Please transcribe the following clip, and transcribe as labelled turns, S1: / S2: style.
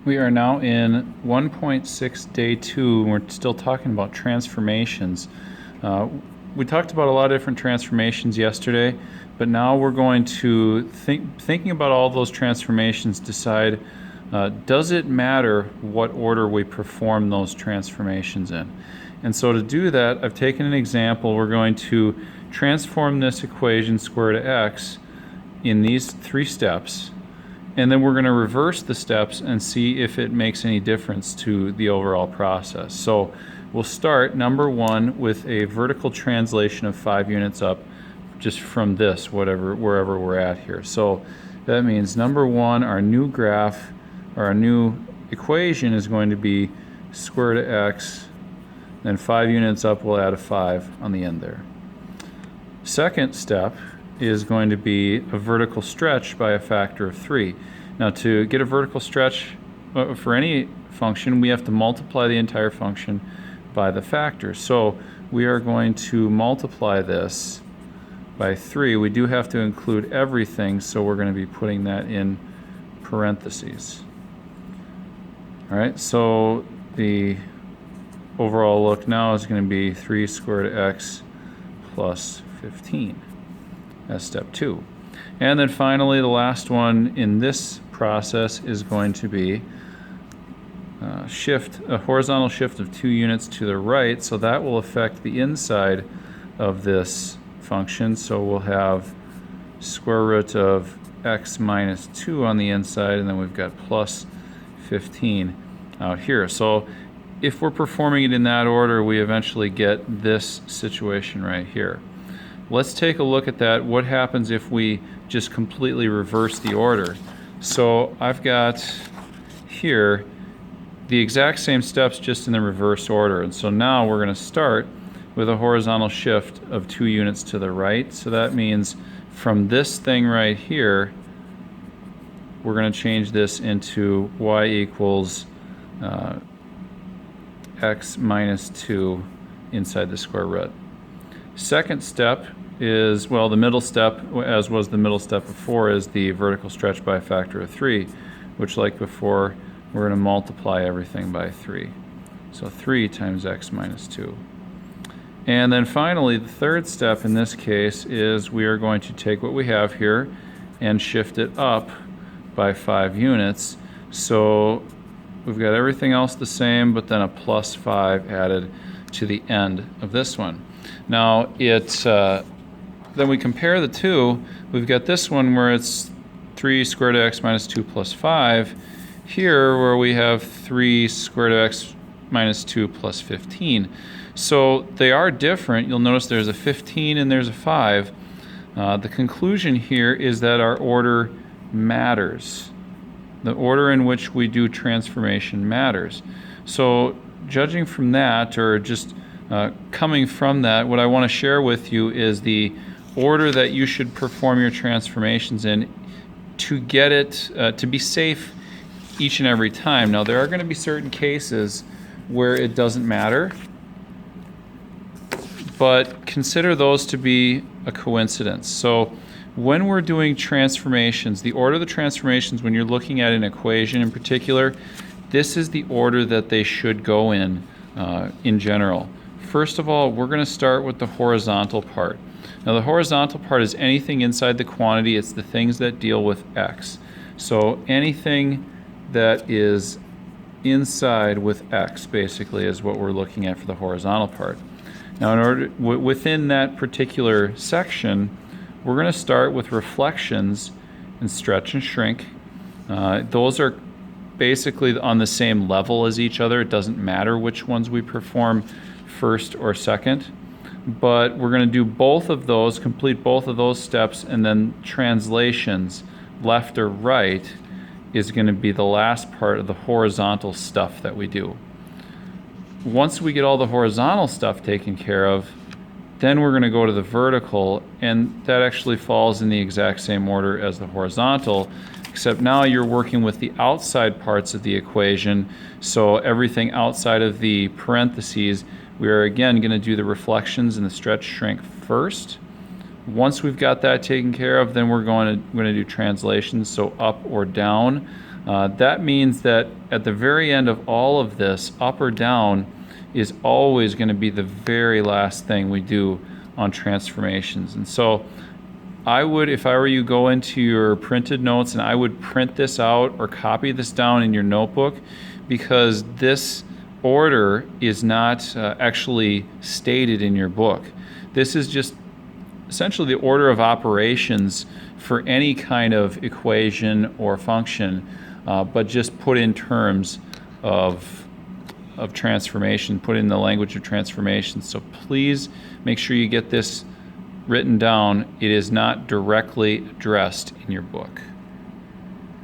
S1: We are now in 1.6 day 2, and we're still talking about transformations. We talked about a lot of different transformations yesterday, but now we're going to, thinking about all those transformations, decide, does it matter what order we perform those transformations in? And so to do that, I've taken an example. We're going to transform this equation square root of x in these 3 steps. And then we're going to reverse the steps and see if it makes any difference to the overall process. So we'll start, number 1, with a vertical translation of 5 units up, just from this, wherever we're at here. So that means, number 1, our new graph, or our new equation is going to be square root of x, then 5 units up, we'll add a 5 on the end there. Second step is going to be a vertical stretch by a factor of 3. Now, to get a vertical stretch for any function, we have to multiply the entire function by the factor. So we are going to multiply this by 3. We do have to include everything, so we're going to be putting that in parentheses. All right, so the overall look now is going to be 3 square root of x plus 15. That's step 2. And then finally, the last one in this process is going to be a horizontal shift of 2 units to the right, so that will affect the inside of this function. So we'll have square root of x minus 2 on the inside, and then we've got plus 15 out here. So if we're performing it in that order, we eventually get this situation right here. Let's take a look at that. What happens if we just completely reverse the order? So I've got here the exact same steps, just in the reverse order. And so now we're going to start with a horizontal shift of 2 units to the right. So that means from this thing right here, we're going to change this into y equals x minus 2 inside the square root. Second step is, well, the middle step, as was the middle step before, is the vertical stretch by a factor of 3, which, like before, we're going to multiply everything by 3. So 3 times x minus 2. And then finally, the third step in this case is we are going to take what we have here and shift it up by 5 units. So we've got everything else the same, but then a plus 5 added to the end of this one. Now, then we compare the two. We've got this one where it's 3 square root of x minus 2 plus 5. Here, where we have 3 square root of x minus 2 plus 15. So they are different. You'll notice there's a 15 and there's a 5. The conclusion here is that our order matters. The order in which we do transformation matters. So judging from that, or just coming from that, what I want to share with you is the order that you should perform your transformations in to get it to be safe each and every time. Now, there are going to be certain cases where it doesn't matter, but consider those to be a coincidence. So when we're doing transformations, the order of the transformations, when you're looking at an equation in particular, this is the order that they should go in general. First of all, we're going to start with the horizontal part. Now, the horizontal part is anything inside the quantity. It's the things that deal with x. So anything that is inside with x, basically, is what we're looking at for the horizontal part. Now, within that particular section, we're going to start with reflections and stretch and shrink. Those are basically on the same level as each other. It doesn't matter which ones we perform first or second, but we're going to do both of those, complete both of those steps, and then translations, left or right, is going to be the last part of the horizontal stuff that we do. Once we get all the horizontal stuff taken care of, then we're going to go to the vertical, and that actually falls in the exact same order as the horizontal, except now you're working with the outside parts of the equation, so everything outside of the parentheses, we are again going to do the reflections and the stretch shrink first. Once we've got that taken care of, then we're going to do translations, so up or down. That means that at the very end of all of this, up or down is always going to be the very last thing we do on transformations. And so I would, if I were you, go into your printed notes and I would print this out or copy this down in your notebook, because this order is not actually stated in your book. This is just essentially the order of operations for any kind of equation or function, but just put in terms of transformation, put in the language of transformation. So please make sure you get this written down. It is not directly addressed in your book.